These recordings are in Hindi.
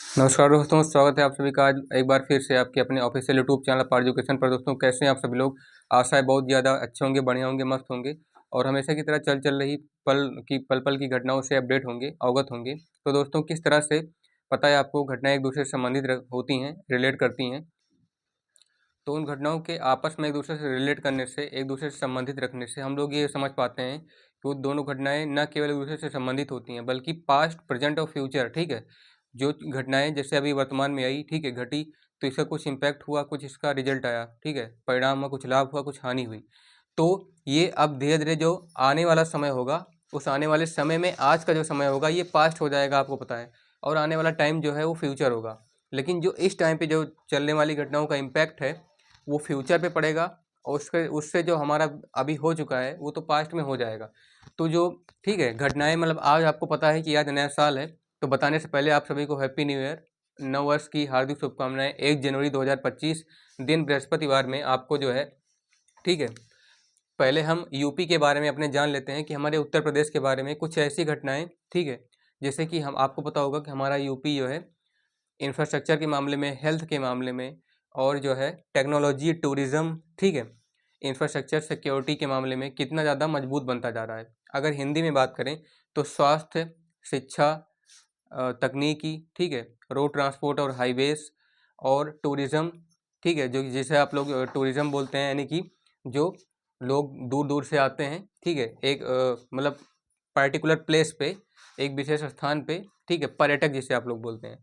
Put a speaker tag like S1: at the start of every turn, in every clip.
S1: नमस्कार दोस्तों, स्वागत है आप सभी का आज एक बार फिर से आपके अपने ऑफिशियल यूट्यूब चैनल पार एजुकेशन पर। दोस्तों, कैसे हैं आप सभी लोग? आशा है बहुत ज़्यादा अच्छे होंगे, बढ़िया होंगे, मस्त होंगे और हमेशा की तरह चल रही पल की घटनाओं से अपडेट होंगे, अवगत होंगे। तो दोस्तों, किस तरह से पता है आपको घटनाएं एक दूसरे से संबंधित होती हैं, रिलेट करती हैं। तो उन घटनाओं के आपस में एक दूसरे से रिलेट करने से, एक दूसरे से संबंधित रखने से हम लोग ये समझ पाते हैं कि वो दोनों घटनाएं न केवल एक दूसरे से संबंधित होती हैं बल्कि पास्ट, प्रेजेंट और फ्यूचर, ठीक है। जो घटनाएं जैसे अभी वर्तमान में आई, ठीक है, घटी, तो इसका कुछ इम्पैक्ट हुआ, कुछ इसका रिजल्ट आया, ठीक है, परिणाम हुआ, कुछ लाभ हुआ, कुछ हानि हुई। तो ये अब धीरे धीरे जो आने वाला समय होगा, उस आने वाले समय में आज का जो समय होगा ये पास्ट हो जाएगा, आपको पता है, और आने वाला टाइम जो है वो फ्यूचर होगा। लेकिन जो इस टाइम पे जो चलने वाली घटनाओं का इम्पैक्ट है वो फ्यूचर पे पड़ेगा, और उसके उससे जो हमारा अभी हो चुका है वो तो पास्ट में हो जाएगा। तो जो, ठीक है, घटनाएं, मतलब आज आपको पता है कि आज नया साल है, तो बताने से पहले आप सभी को हैप्पी न्यू ईयर, नव वर्ष की हार्दिक शुभकामनाएं। 1 जनवरी 2025 दिन बृहस्पतिवार में आपको जो है, ठीक है। पहले हम यूपी के बारे में अपने जान लेते हैं कि हमारे उत्तर प्रदेश के बारे में कुछ ऐसी घटनाएं, ठीक है, जैसे कि हम आपको पता होगा कि हमारा यूपी जो है इंफ्रास्ट्रक्चर के मामले में, हेल्थ के मामले में, और जो है टेक्नोलॉजी, टूरिज़्म, ठीक है, इंफ्रास्ट्रक्चर, सिक्योरिटी के मामले में कितना ज़्यादा मजबूत बनता जा रहा है। अगर हिंदी में बात करें तो स्वास्थ्य, शिक्षा, तकनीकी, ठीक है, रोड ट्रांसपोर्ट और हाईवेज, और टूरिज़्म, ठीक है, जो जिसे आप लोग टूरिज़्म बोलते हैं, यानी कि जो लोग दूर दूर से आते हैं, ठीक है, एक मतलब पर्टिकुलर प्लेस पे, एक विशेष स्थान पे, ठीक है, पर्यटक जिसे आप लोग बोलते हैं।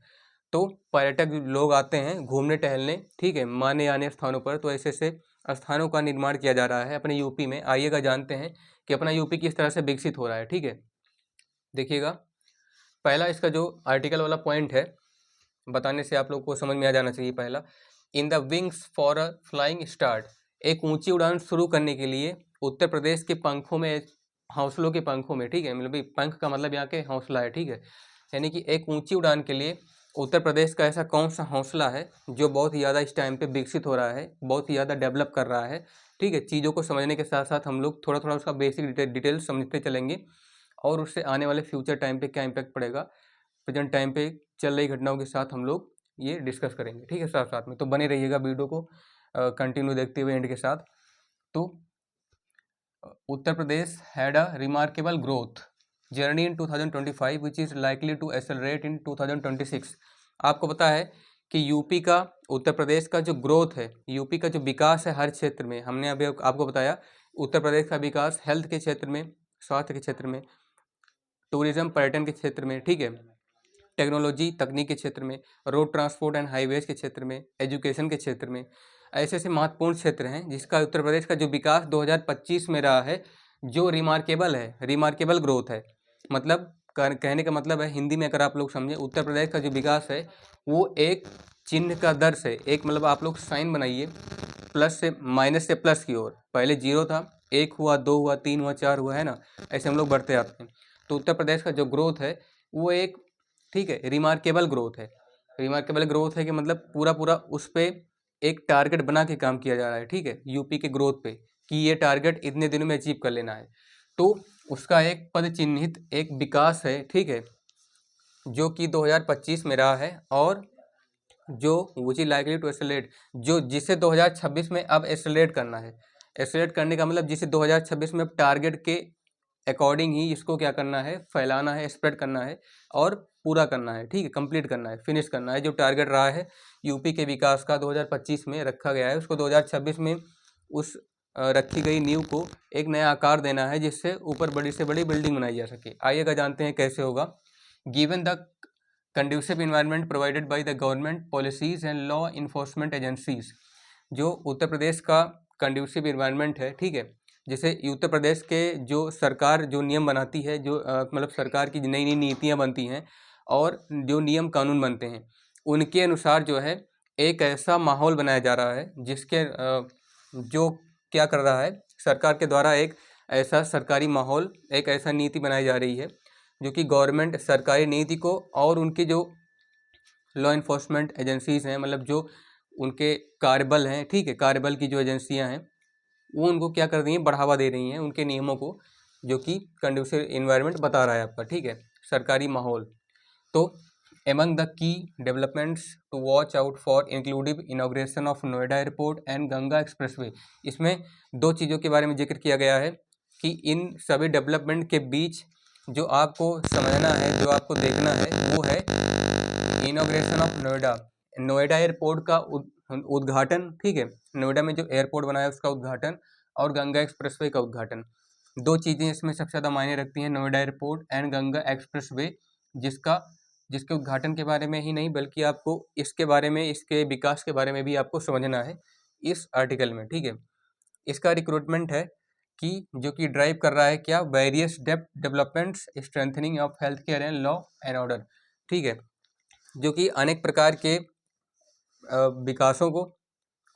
S1: तो पर्यटक लोग आते हैं घूमने टहलने, ठीक है, माने आने स्थानों पर। तो ऐसे ऐसे स्थानों का निर्माण किया जा रहा है अपने यूपी में। आइएगा जानते हैं कि अपना यूपी किस तरह से विकसित हो रहा है, ठीक है। देखिएगा, पहला इसका जो आर्टिकल वाला पॉइंट है, बताने से आप लोग को समझ में आ जाना चाहिए। पहला, in the wings for a flying start, एक ऊंची उड़ान शुरू करने के लिए उत्तर प्रदेश के पंखों में, हौसलों के पंखों में, ठीक है, मतलब पंख का मतलब यहाँ के हौसला है, ठीक है, यानी कि एक ऊंची उड़ान के लिए उत्तर प्रदेश का ऐसा कौन सा हौसला है जो बहुत ही ज़्यादा इस टाइम पे विकसित हो रहा है, बहुत ही ज़्यादा डेवलप कर रहा है, ठीक है। चीज़ों को समझने के साथ साथ हम लोग थोड़ा थोड़ा उसका बेसिक डिटेल समझते चलेंगे, और उससे आने वाले फ्यूचर टाइम पे क्या इम्पैक्ट पड़ेगा, प्रेजेंट टाइम पे चल रही घटनाओं के साथ हम लोग ये डिस्कस करेंगे, ठीक है, साथ साथ में। तो बने रहिएगा वीडियो को कंटिन्यू देखते हुए एंड के साथ। तो Uttar Pradesh had a remarkable growth journey in 2025 which is likely to accelerate in 2026। आपको पता है कि यूपी का, उत्तर प्रदेश का जो ग्रोथ है, यूपी का जो विकास है हर क्षेत्र में, हमने अभी आपको बताया उत्तर प्रदेश का विकास हेल्थ के क्षेत्र में, स्वास्थ्य के क्षेत्र में, टूरिज्म, पर्यटन के क्षेत्र में, ठीक है, टेक्नोलॉजी, तकनीक के क्षेत्र में, रोड ट्रांसपोर्ट एंड हाईवेज के क्षेत्र में, एजुकेशन के क्षेत्र में। ऐसे ऐसे महत्वपूर्ण क्षेत्र हैं जिसका उत्तर प्रदेश का जो विकास 2025 में रहा है, जो रिमार्केबल है, रिमार्केबल ग्रोथ है। मतलब कहने का मतलब है, हिंदी में अगर आप लोग समझे, उत्तर प्रदेश का जो विकास है वो एक चिन्ह का दर से, एक, मतलब आप लोग साइन बनाइए, प्लस से माइनस से प्लस की ओर। पहले जीरो था, 1 हुआ, 2 हुआ, 3 हुआ, 4 हुआ, है ना, ऐसे हम लोग बढ़ते आते हैं। तो उत्तर प्रदेश का जो ग्रोथ है वो एक, ठीक है, रिमार्केबल ग्रोथ है। रिमार्केबल ग्रोथ है कि मतलब पूरा पूरा उस पर एक टारगेट बना के काम किया जा रहा है, ठीक है, यूपी के ग्रोथ पे, कि ये टारगेट इतने दिनों में अचीव कर लेना है। तो उसका एक पद चिन्हित एक विकास है, ठीक है, जो कि 2025 में रहा है, और जो which is likely to accelerate, जो जिसे 2026 में अब एक्सेलरेट करना है। एक्सेलरेट करने का मतलब जिसे 2026 में अब टारगेट के अकॉर्डिंग ही इसको क्या करना है, फैलाना है, स्प्रेड करना है, और पूरा करना है, ठीक है, कंप्लीट करना है, फिनिश करना है। जो टारगेट रहा है यूपी के विकास का 2025 में रखा गया है, उसको 2026 में उस रखी गई नींव को एक नया आकार देना है, जिससे ऊपर बड़ी से बड़ी बिल्डिंग बनाई जा सके। आइएगा जानते हैं कैसे होगा। Given the conducive environment provided by the government policies and law enforcement agencies, जो उत्तर प्रदेश का कंड्यूसिव इन्वायरमेंट है, ठीक है, जैसे उत्तर प्रदेश के जो सरकार जो नियम बनाती है, जो मतलब सरकार की नई नई नीतियाँ बनती हैं और जो नियम कानून बनते हैं, उनके अनुसार जो है एक ऐसा माहौल बनाया जा रहा है जिसके जो क्या कर रहा है, सरकार के द्वारा एक ऐसा सरकारी माहौल, एक ऐसा नीति बनाई जा रही है जो कि गवर्नमेंट सरकारी नीति को, और उनकी जो लॉ इन्फोर्समेंट एजेंसीज हैं, मतलब जो उनके कार्यबल हैं, ठीक है, कार्यबल की जो एजेंसियां हैं, वो उनको क्या कर रही हैं, बढ़ावा दे रही हैं उनके नियमों को, जो कि कंड्यूसिव इन्वायरमेंट बता रहा है आपका, ठीक है, सरकारी माहौल। तो among the key developments to watch out for including inauguration of Noida airport and Ganga expressway. इसमें दो चीज़ों के बारे में जिक्र किया गया है कि इन सभी डेवलपमेंट के बीच जो आपको समझना है, जो आपको देखना है, वो है इनॉग्रेशन ऑफ नोएडा एयरपोर्ट का उद्घाटन, ठीक है, नोएडा में जो एयरपोर्ट बना है उसका उद्घाटन और गंगा एक्सप्रेसवे का उद्घाटन। दो चीज़ें इसमें सबसे ज़्यादा मायने रखती हैं, Noida airport and Ganga expressway, जिसके उद्घाटन के बारे में ही नहीं बल्कि आपको इसके बारे में, इसके विकास के बारे में भी आपको समझना है इस आर्टिकल में, ठीक है। इसका रिक्रूटमेंट है कि जो कि ड्राइव कर रहा है क्या, various developments strengthening of health care and law and order, ठीक है, जो कि अनेक प्रकार के विकासों को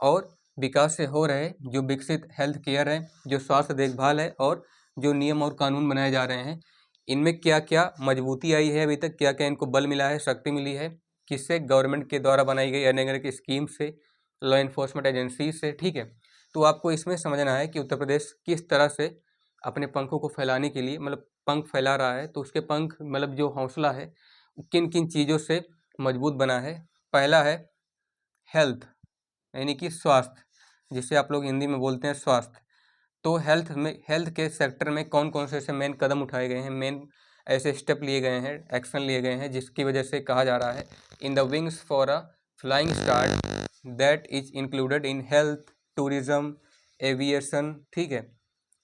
S1: और विकास से हो रहे जो विकसित हेल्थ केयर है, जो स्वास्थ्य देखभाल है और जो नियम और कानून बनाए जा रहे हैं, इनमें क्या क्या मजबूती आई है अभी तक, क्या क्या इनको बल मिला है, शक्ति मिली है, किससे, गवर्नमेंट के द्वारा बनाई गई अनेक अनेक स्कीम से, लॉ इन्फोर्समेंट एजेंसी से, ठीक है। तो आपको इसमें समझना है कि उत्तर प्रदेश किस तरह से अपने पंखों को फैलाने के लिए, मतलब पंख फैला रहा है, तो उसके पंख मतलब जो हौसला है किन किन चीज़ों से मजबूत बना है। पहला है हेल्थ, यानी कि स्वास्थ्य, जिसे आप लोग हिंदी में बोलते हैं स्वास्थ्य। तो हेल्थ के सेक्टर में कौन कौन से ऐसे मेन कदम उठाए गए हैं, मेन ऐसे स्टेप लिए गए हैं, एक्शन लिए गए हैं, जिसकी वजह से कहा जा रहा है in the wings for a flying start that is included in health, tourism, aviation, ठीक है,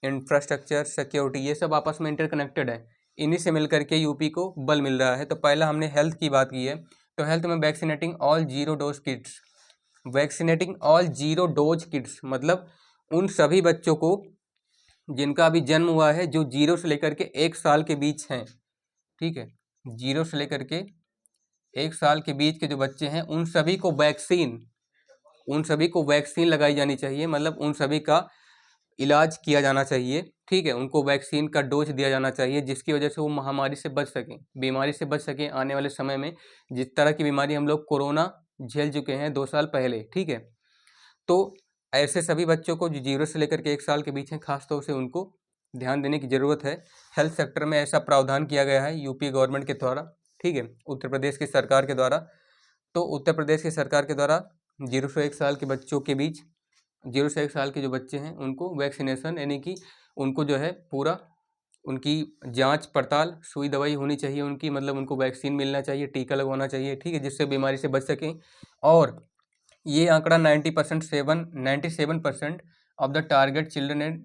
S1: इंफ्रास्ट्रक्चर, सिक्योरिटी, ये सब आपस में इंटरकनेक्टेड है, इन्हीं से मिलकर के यूपी को बल मिल रहा है। तो पहला हमने हेल्थ की बात की है, तो हेल्थ में vaccinating all zero dose kids, vaccinating all zero dose kids मतलब उन सभी बच्चों को जिनका अभी जन्म हुआ है, जो 0 से लेकर के 1 साल के बीच हैं, ठीक है, 0 से लेकर के 1 साल के बीच के जो बच्चे हैं उन सभी को वैक्सीन लगाई जानी चाहिए, मतलब उन सभी का इलाज किया जाना चाहिए, ठीक है, उनको वैक्सीन का डोज दिया जाना चाहिए, जिसकी वजह से वो महामारी से बच सकें, बीमारी से बच सकें आने वाले समय में, जिस तरह की बीमारी हम लोग कोरोना झेल चुके हैं 2 साल पहले, ठीक है। तो ऐसे सभी बच्चों को जो 0 से लेकर के 1 साल के बीच हैं, खासतौर से उनको ध्यान देने की ज़रूरत है। हेल्थ सेक्टर में ऐसा प्रावधान किया गया है यूपी गवर्नमेंट के द्वारा, ठीक है, उत्तर प्रदेश की सरकार के द्वारा। तो उत्तर प्रदेश की सरकार के द्वारा 0 से 1 साल के बच्चों के बीच, 0 से 1 साल के जो बच्चे हैं उनको वैक्सीनेशन, यानी कि उनको जो है पूरा उनकी जांच पड़ताल, सुई दवाई होनी चाहिए उनकी, मतलब उनको वैक्सीन मिलना चाहिए, टीका लगवाना चाहिए, ठीक है, जिससे बीमारी से बच सकें। और ये आंकड़ा 97% of the target children in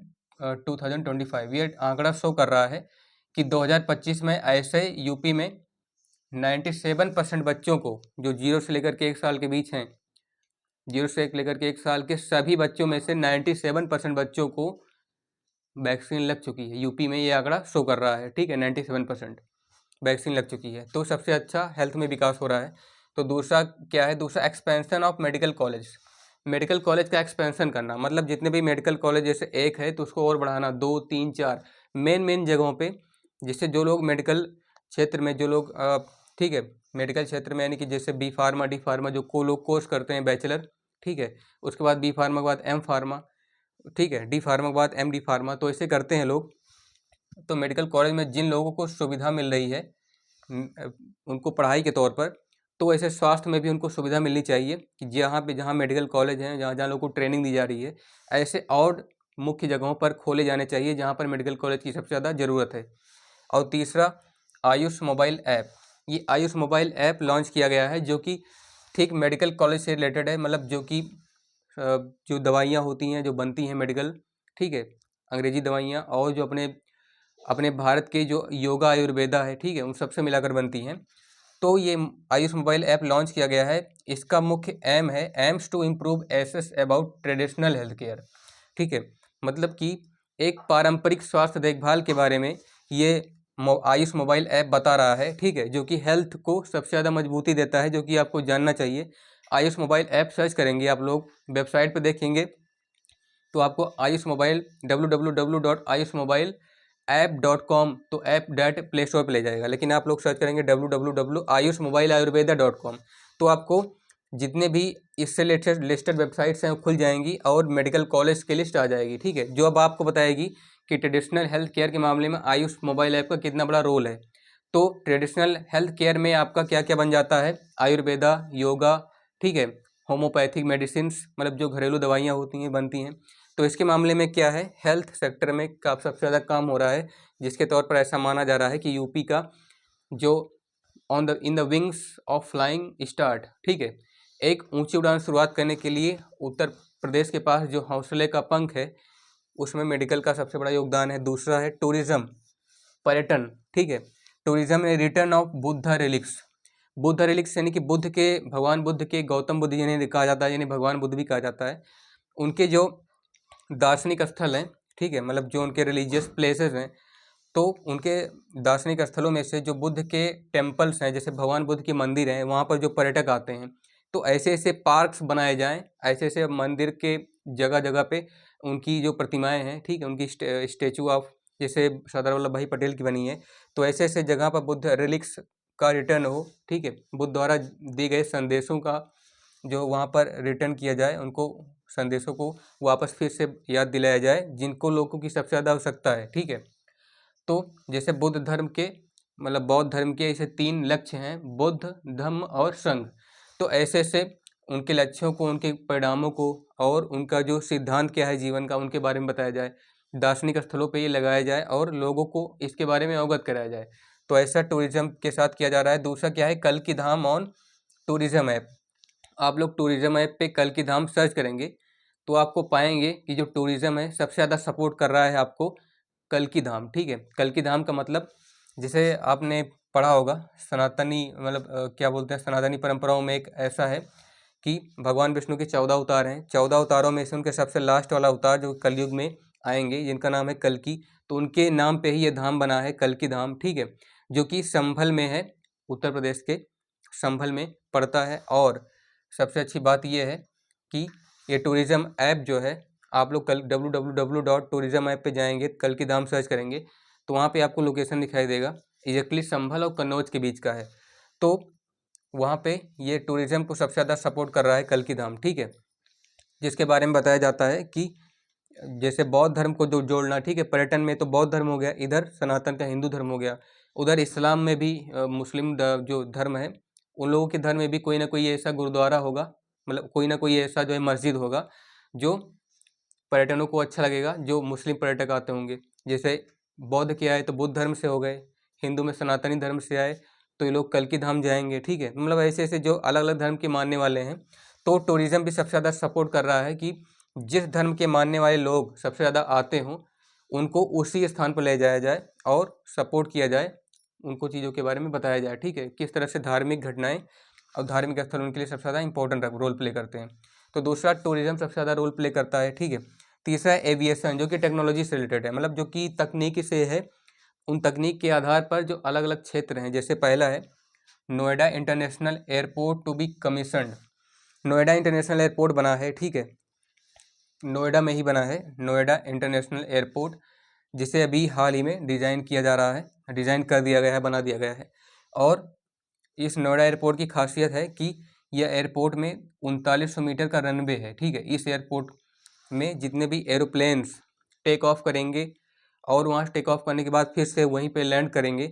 S1: 2025, ये आंकड़ा शो कर रहा है कि 2025 में ऐसे यूपी में 97% बच्चों को, जो 0 से लेकर के 1 साल के बीच हैं, 0 से लेकर के 1 साल के सभी बच्चों में से 97% बच्चों को वैक्सीन लग चुकी है। यूपी में ये आंकड़ा शो कर रहा है, ठीक है, 97% वैक्सीन लग चुकी है, तो सबसे अच्छा हेल्थ में विकास हो रहा है। तो दूसरा क्या है, दूसरा expansion of medical college, medical college का एक्सपेंशन करना, मतलब जितने भी मेडिकल कॉलेज जैसे एक है तो उसको और बढ़ाना, 2, 3, 4 मेन जगहों पे, जिससे जो लोग मेडिकल क्षेत्र में, जो लोग ठीक है, मेडिकल क्षेत्र में, यानी कि जैसे बी फार्मा, डी फार्मा, जो को लोग कोर्स करते हैं बैचलर, ठीक है, उसके बाद बी फार्मा के बाद एम फार्मा, ठीक है, डी फार्मा के बाद एम डी फार्मा, तो ऐसे करते हैं लोग। तो मेडिकल कॉलेज में जिन लोगों को सुविधा मिल रही है उनको पढ़ाई के तौर पर, तो ऐसे स्वास्थ्य में भी उनको सुविधा मिलनी चाहिए कि जहाँ मेडिकल कॉलेज हैं, जहाँ जहाँ लोगों को ट्रेनिंग दी जा रही है, ऐसे और मुख्य जगहों पर खोले जाने चाहिए जहाँ पर मेडिकल कॉलेज की सबसे ज़्यादा ज़रूरत है। और तीसरा आयुष मोबाइल ऐप, ये आयुष मोबाइल ऐप लॉन्च किया गया है, जो कि ठीक मेडिकल कॉलेज से रिलेटेड है, मतलब जो कि जो दवाइयाँ होती हैं, जो बनती हैं मेडिकल, ठीक है, अंग्रेजी दवाइयाँ, और जो अपने अपने भारत के जो योगा आयुर्वेदा है, ठीक है, उन सबसे मिलाकर बनती हैं। तो ये आयुष मोबाइल ऐप लॉन्च किया गया है, इसका मुख्य एम है aims to improve access about traditional health care, ठीक है, मतलब कि एक पारंपरिक स्वास्थ्य देखभाल के बारे में ये आयुष मोबाइल ऐप बता रहा है, ठीक है, जो कि हेल्थ को सबसे ज़्यादा मजबूती देता है, जो कि आपको जानना चाहिए। आयुष मोबाइल ऐप सर्च करेंगे आप लोग, वेबसाइट पर देखेंगे तो आपको आयुष मोबाइल www.ayushmobileapp.com, तो ऐप डायरेक्ट प्ले स्टोर पर ले जाएगा, लेकिन आप लोग सर्च करेंगे www.ayushmobileayurveda.com, तो आपको जितने भी इससे लिस्टेड वेबसाइट्स हैं वो खुल जाएंगी और मेडिकल कॉलेज की लिस्ट आ जाएगी, ठीक है, जो अब आपको बताएगी कि ट्रेडिशनल हेल्थ केयर के मामले में आयुष मोबाइल ऐप का कितना बड़ा रोल है। तो ट्रेडिशनल हेल्थ केयर में आपका क्या क्या बन जाता है, आयुर्वेदा, योगा, ठीक है, होम्योपैथिक मेडिसिन्स, मतलब जो घरेलू दवाइयाँ होती हैं बनती हैं। तो इसके मामले में क्या है, हेल्थ सेक्टर में का सबसे ज़्यादा काम हो रहा है, जिसके तौर पर ऐसा माना जा रहा है कि यूपी का जो in the wings of flying start, ठीक है, एक ऊंची उड़ान शुरुआत करने के लिए उत्तर प्रदेश के पास जो हौसले का पंख है, उसमें मेडिकल का सबसे बड़ा योगदान है। दूसरा है टूरिज्म, पर्यटन, ठीक है, टूरिज्म में return of Buddha relics, Buddha relics यानी कि बुद्ध के, भगवान बुद्ध के, गौतम बुद्ध जिन्हें कहा जाता है, यानी भगवान बुद्ध भी कहा जाता है, उनके जो दार्शनिक स्थल हैं, ठीक है, मतलब जो उनके रिलीजियस प्लेसेस हैं, तो उनके दार्शनिक स्थलों में से जो बुद्ध के टेम्पल्स हैं, जैसे भगवान बुद्ध के मंदिर हैं, वहाँ पर जो पर्यटक आते हैं, तो ऐसे ऐसे पार्क्स बनाए जाएं, ऐसे ऐसे मंदिर के जगह जगह पे उनकी जो प्रतिमाएं हैं, ठीक है, उनकी स्टेचू ऑफ, जैसे सरदार वल्लभ भाई पटेल की बनी है, तो ऐसे ऐसे जगह पर बुद्ध रिलिक्स का रिटर्न हो, ठीक है, बुद्ध द्वारा दिए गए संदेशों का जो वहाँ पर रिटर्न किया जाए, उनको संदेशों को वापस फिर से याद दिलाया जाए, जिनको लोगों की सबसे ज़्यादा आवश्यकता है, ठीक है। तो जैसे बुद्ध धर्म के, मतलब बौद्ध धर्म के ऐसे 3 लक्ष्य हैं, बुद्ध, धम्म और संघ। तो ऐसे ऐसे उनके लक्ष्यों को, उनके परिणामों को और उनका जो सिद्धांत क्या है जीवन का, उनके बारे में बताया जाए, दार्शनिक स्थलों पे ये लगाया जाए और लोगों को इसके बारे में अवगत कराया जाए। तो ऐसा टूरिज्म के साथ किया जा रहा है। दूसरा क्या है, कल की धाम ऑन टूरिज्म ऐप। आप लोग टूरिज्म ऐप पे कल की धाम सर्च करेंगे तो आपको पाएंगे कि जो टूरिज्म है सबसे ज़्यादा सपोर्ट कर रहा है आपको कल की धाम, ठीक है। कल की धाम का मतलब, जैसे आपने पढ़ा होगा सनातनी, मतलब क्या बोलते हैं, सनातनी परंपराओं में एक ऐसा है कि भगवान विष्णु के 14 अवतार हैं, 14 अवतारों में से उनके सबसे लास्ट वाला अवतार जो कलयुग में आएंगे, जिनका नाम है कल्कि, तो उनके नाम पे ही ये धाम बना है, कल की धाम, ठीक है, जो कि संभल में है, उत्तर प्रदेश के संभल में पड़ता है। और सबसे अच्छी बात यह है कि ये टूरिज़्म ऐप जो है, आप लोग कल www.tourism ऐप पे जाएंगे, कल की धाम सर्च करेंगे तो वहाँ पे आपको लोकेशन दिखाई देगा, एग्जैक्टली संभल और कन्नौज के बीच का है। तो वहाँ पे ये टूरिज़्म को सबसे ज़्यादा सपोर्ट कर रहा है कल की धाम, ठीक है, जिसके बारे में बताया जाता है कि जैसे बौद्ध धर्म को जो जोड़ना, ठीक है, पर्यटन में तो बौद्ध धर्म हो गया, इधर सनातन का हिंदू धर्म हो गया, उधर इस्लाम में भी मुस्लिम जो धर्म है, उन लोगों के धर्म में भी कोई ना कोई ऐसा गुरुद्वारा होगा, मतलब कोई ना कोई ऐसा जो है मस्जिद होगा जो पर्यटनों को अच्छा लगेगा, जो मुस्लिम पर्यटक आते होंगे। जैसे बौद्ध के आए तो बुद्ध धर्म से हो गए, हिंदू में सनातनी धर्म से आए तो ये लोग कल की धाम जाएंगे, ठीक है, मतलब ऐसे ऐसे जो अलग अलग धर्म के मानने वाले हैं। तो टूरिज़्म भी सबसे ज़्यादा सपोर्ट कर रहा है कि जिस धर्म के मानने वाले लोग सबसे ज़्यादा आते हों उनको उसी स्थान पर ले जाया जाए और सपोर्ट किया जाए, उनको चीज़ों के बारे में बताया जाए, ठीक है, किस तरह से धार्मिक घटनाएं और धार्मिक स्थल उनके लिए सबसे ज़्यादा इंपॉर्टेंट रोल प्ले करते हैं। तो दूसरा टूरिज़्म सबसे ज़्यादा रोल प्ले करता है, ठीक है। तीसरा है एविएशन, जो कि टेक्नोलॉजी से रिलेटेड है, मतलब जो कि तकनीकी से है, उन तकनीक के आधार पर जो अलग अलग क्षेत्र हैं। जैसे पहला है Noida international airport to be commissioned. Noida international airport बना है, ठीक है, नोएडा में ही बना है नोएडा इंटरनेशनल एयरपोर्ट, जिसे अभी हाल ही में डिज़ाइन किया जा रहा है, डिज़ाइन कर दिया गया है, बना दिया गया है। और इस नोएडा एयरपोर्ट की खासियत है कि यह एयरपोर्ट में 3900 मीटर का रनवे है, ठीक है। इस एयरपोर्ट में जितने भी एरोप्लेन्स टेक ऑफ करेंगे और वहाँ से टेक ऑफ करने के बाद फिर से वहीं पे लैंड करेंगे,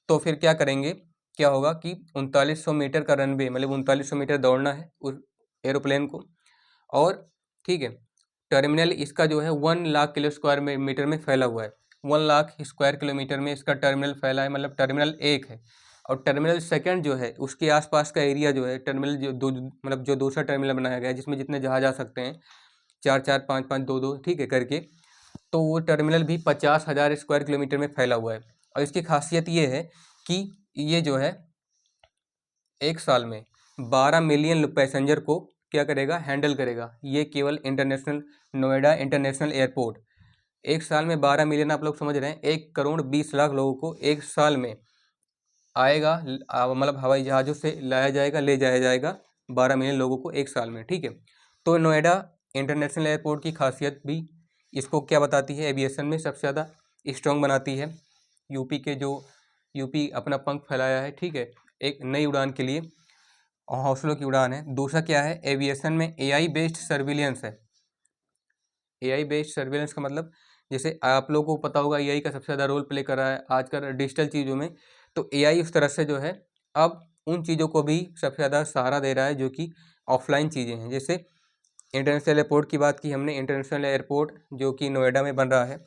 S1: तो फिर क्या करेंगे, क्या होगा कि 3900 मीटर का रनवे, मतलब 3900 मीटर दौड़ना है उस एरोप्लेन को। और ठीक है, टर्मिनल इसका जो है 1 लाख किलो स्क्वायर मीटर में फैला हुआ है, 1 लाख स्क्वायर किलोमीटर में इसका टर्मिनल फैला है, मतलब टर्मिनल 1 है। और टर्मिनल सेकंड जो है उसके आसपास का एरिया जो है, टर्मिनल जो दो, मतलब जो दूसरा टर्मिनल बनाया गया है जिसमें जितने जहाज आ सकते हैं, 4-4, 5-5, 2-2, ठीक है करके, तो वो टर्मिनल भी 50,000 स्क्वायर किलोमीटर में फैला हुआ है। और इसकी खासियत ये है कि ये जो है एक साल में 12 मिलियन पैसेंजर को क्या करेगा, हैंडल करेगा। ये केवल इंटरनेशनल नोएडा इंटरनेशनल एयरपोर्ट एक साल में 12 मिलियन, आप लोग समझ रहे हैं, 1,20,00,000 लोगों को एक साल में आएगा, मतलब हवाई जहाज़ों से लाया जाएगा, ले जाया जाएगा 12 मिलियन लोगों को एक साल में, ठीक है। तो नोएडा इंटरनेशनल एयरपोर्ट की खासियत भी इसको क्या बताती है, एविएशन में सबसे ज़्यादा स्ट्रॉन्ग बनाती है। यूपी अपना पंख फैलाया है, ठीक है, एक नई उड़ान के लिए, हौसलों की उड़ान है। दूसरा क्या है, एविएशन में एआई बेस्ड सर्विलेंस है। एआई बेस्ड सर्विलेंस का मतलब, जैसे आप लोगों को पता होगा एआई का सबसे ज़्यादा रोल प्ले कर रहा है आजकल डिजिटल चीज़ों में, तो एआई उस तरह से जो है अब उन चीज़ों को भी सबसे ज़्यादा सहारा दे रहा है जो कि ऑफलाइन चीज़ें हैं। जैसे इंटरनेशनल एयरपोर्ट की बात की हमने, इंटरनेशनल एयरपोर्ट जो कि नोएडा में बन रहा है,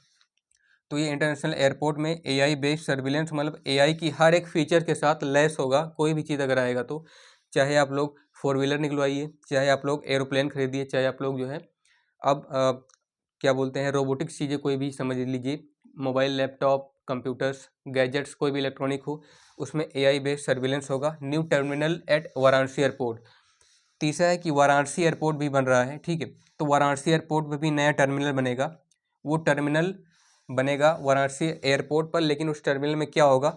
S1: तो ये इंटरनेशनल एयरपोर्ट में एआई बेस्ड सर्विलेंस, मतलब एआई की हर एक फीचर के साथ लैस होगा। कोई भी चीज़ अगर आएगा तो, चाहे आप लोग 4 व्हीलर निकलवाइए, चाहे आप लोग एरोप्लेन खरीदिए, चाहे आप लोग जो है अब क्या बोलते हैं रोबोटिक्स चीज़ें कोई भी समझ लीजिए, मोबाइल, लैपटॉप, कंप्यूटर्स, गैजेट्स कोई भी इलेक्ट्रॉनिक हो, उसमें एआई बेस्ड सर्विलेंस होगा। New terminal at Varanasi airport. तीसरा है कि वाराणसी एयरपोर्ट भी बन रहा है, ठीक है। तो वाराणसी एयरपोर्ट पर भी नया टर्मिनल बनेगा। वो टर्मिनल बनेगा वाराणसी एयरपोर्ट पर, लेकिन उस टर्मिनल में क्या होगा,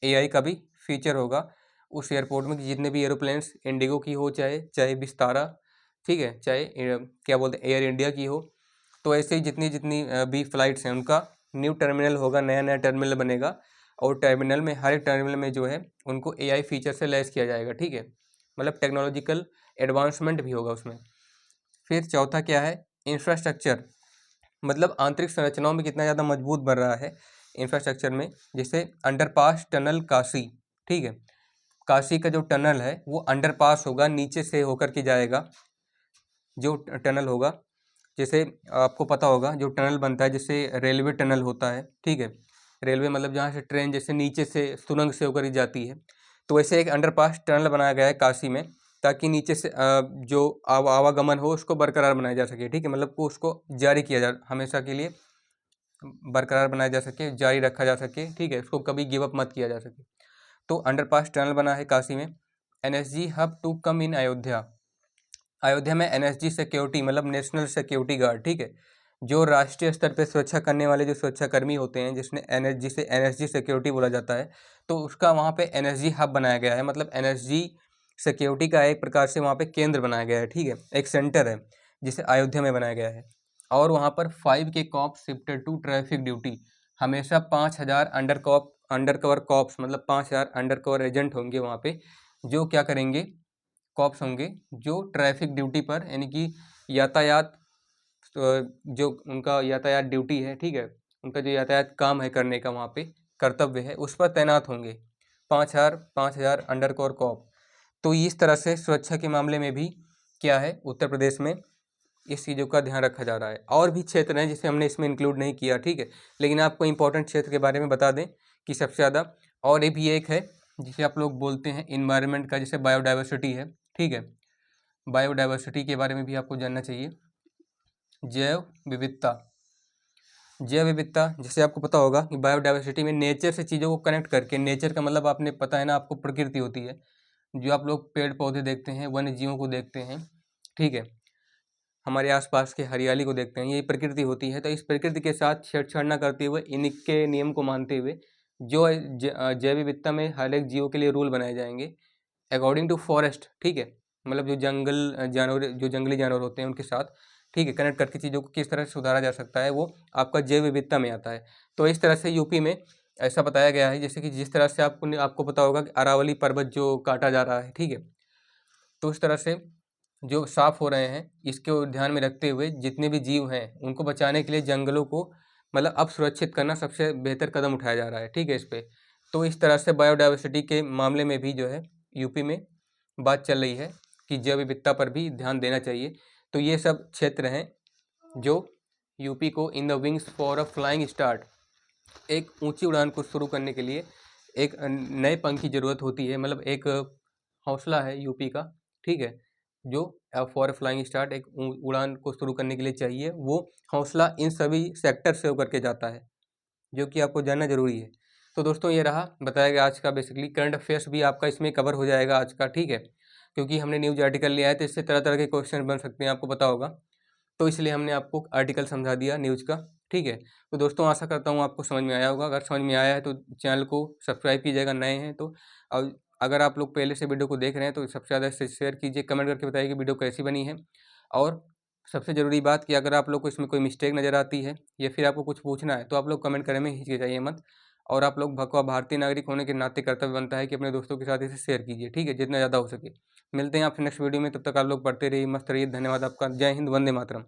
S1: एआई का भी फीचर होगा उस एयरपोर्ट में। जितने भी एरोप्लेन्स इंडिगो की हो, चाहे चाहे विस्तारा, ठीक है, चाहे क्या बोलते हैं एयर इंडिया की हो, तो ऐसे ही जितनी जितनी भी फ्लाइट्स हैं उनका न्यू टर्मिनल होगा, नया नया टर्मिनल बनेगा। और टर्मिनल में, हर एक टर्मिनल में जो है उनको एआई फीचर से लैस किया जाएगा, ठीक है। मतलब टेक्नोलॉजिकल एडवांसमेंट भी होगा उसमें। फिर चौथा क्या है, इंफ्रास्ट्रक्चर, मतलब आंतरिक संरचनाओं में कितना ज़्यादा मजबूत बन रहा है इंफ्रास्ट्रक्चर में। जैसे अंडरपास टनल काशी, ठीक है, काशी का जो टनल है वो अंडरपास होगा, नीचे से होकर के जाएगा जो टनल होगा। जैसे आपको पता होगा जो टनल बनता है, जैसे रेलवे टनल होता है, ठीक है, रेलवे मतलब जहाँ से ट्रेन जैसे नीचे से सुरंग से होकर ही जाती है, तो वैसे एक अंडरपास टनल बनाया गया है काशी में, ताकि नीचे से जो आवागमन हो उसको बरकरार बनाया जा सके, ठीक है, मतलब को उसको जारी किया जा, हमेशा के लिए बरकरार बनाया जा सके, जारी रखा जा सके, ठीक है, उसको कभी गिव अप मत किया जा सके। तो अंडरपास टनल बना है काशी में। एनएसजी हब टू कम इन अयोध्या। अयोध्या में एनएसजी सिक्योरिटी, मतलब नेशनल सिक्योरिटी गार्ड, ठीक है, जो राष्ट्रीय स्तर पर सुरक्षा करने वाले जो सुरक्षाकर्मी होते हैं, जिसने एनएसजी सिक्योरिटी बोला जाता है, तो उसका वहाँ पे एनएसजी हब बनाया गया है। मतलब एनएसजी सिक्योरिटी का एक प्रकार से वहाँ पे केंद्र बनाया गया है, ठीक है, एक सेंटर है जिसे अयोध्या में बनाया गया है। और वहाँ पर 5 के cop shifted to traffic duty. हमेशा 5,000 अंडर कवर कॉप्स, मतलब 5,000 अंडर कवर एजेंट होंगे वहाँ पे, जो क्या करेंगे, कॉप्स होंगे जो ट्रैफिक ड्यूटी पर, यानी कि यातायात, जो उनका यातायात ड्यूटी है, ठीक है, उनका जो यातायात काम है करने का, वहाँ पे कर्तव्य है, उस पर तैनात होंगे 5,000 अंडर कवर कॉप। तो इस तरह से सुरक्षा के मामले में भी क्या है, उत्तर प्रदेश में इस चीज़ों का ध्यान रखा जा रहा है। और भी क्षेत्र हैं जिसे हमने इसमें इंक्लूड नहीं किया, ठीक है, लेकिन आपको इंपॉर्टेंट क्षेत्र के बारे में बता दें कि सबसे ज़्यादा, और ये भी एक है जिसे आप लोग बोलते हैं इन्वायरमेंट का, जैसे बायोडाइवर्सिटी है, ठीक है, बायोडाइवर्सिटी के बारे में भी आपको जानना चाहिए। जैव विविधता, जैव विविधता, जैसे आपको पता होगा कि बायोडाइवर्सिटी में नेचर से चीज़ों को कनेक्ट करके, नेचर का मतलब आपने पता है ना, आपको प्रकृति होती है, जो आप लोग पेड़ पौधे देखते हैं, वन्य जीवों को देखते हैं, ठीक है, हमारे आसपास के हरियाली को देखते हैं, ये प्रकृति होती है। तो इस प्रकृति के साथ छेड़छाड़ न करते हुए, इनके नियम को मानते हुए, जो जैव विविधता में हर एक जीवों के लिए रूल बनाए जाएंगे अकॉर्डिंग टू फॉरेस्ट, ठीक है, मतलब जो जंगली जानवर होते हैं उनके साथ, ठीक है, कनेक्ट करके चीज़ों को किस तरह से सुधारा जा सकता है, वो आपका जैव विविधता में आता है। तो इस तरह से यूपी में ऐसा बताया गया है, जैसे कि जिस तरह से आपको पता होगा कि अरावली पर्वत जो काटा जा रहा है, ठीक है, तो इस तरह से जो साफ हो रहे हैं, इसको ध्यान में रखते हुए जितने भी जीव हैं उनको बचाने के लिए जंगलों को, मतलब अब सुरक्षित करना सबसे बेहतर कदम उठाया जा रहा है, ठीक है, इस पे। तो इस तरह से बायोडाइवर्सिटी के मामले में भी जो है यूपी में बात चल रही है कि जैव विविधता पर भी ध्यान देना चाहिए। तो ये सब क्षेत्र हैं जो यूपी को in the wings for a flying start, एक ऊंची उड़ान को शुरू करने के लिए एक नए पंख की ज़रूरत होती है, मतलब एक हौसला है यूपी का, ठीक है, जो फॉर फ्लाइंग स्टार्ट एक उड़ान को शुरू करने के लिए चाहिए। वो हौसला इन सभी सेक्टर से होकर के जाता है, जो कि आपको जानना ज़रूरी है। तो दोस्तों ये रहा बताया गया आज का, बेसिकली करंट अफेयर्स भी आपका इसमें कवर हो जाएगा आज का, ठीक है, क्योंकि हमने न्यूज़ आर्टिकल लिया है तो इससे तरह तरह के क्वेश्चन बन सकते हैं, आपको पता होगा, तो इसलिए हमने आपको आर्टिकल समझा दिया न्यूज़ का, ठीक है। तो दोस्तों आशा करता हूँ आपको समझ में आया होगा। अगर समझ में आया है तो चैनल को सब्सक्राइब कीजिएगा, नए हैं तो। और अगर आप लोग पहले से वीडियो को देख रहे हैं तो सबसे ज़्यादा इससे शेयर कीजिए, कमेंट करके बताइए कि वीडियो कैसी बनी है। और सबसे ज़रूरी बात कि अगर आप लोग को इसमें कोई मिस्टेक नज़र आती है या फिर आपको कुछ पूछना है तो आप लोग कमेंट करने में हिचकिचाइए मत। और आप लोग भारतीय नागरिक होने के नाते कर्तव्य बनता है कि अपने दोस्तों के साथ इसे शेयर कीजिए, ठीक है, जितना ज़्यादा हो सके। मिलते हैं आपसे नेक्स्ट वीडियो में, तब तक आप लोग पढ़ते रहिए, मस्त रहिए। धन्यवाद आपका। जय हिंद, वंदे मातरम।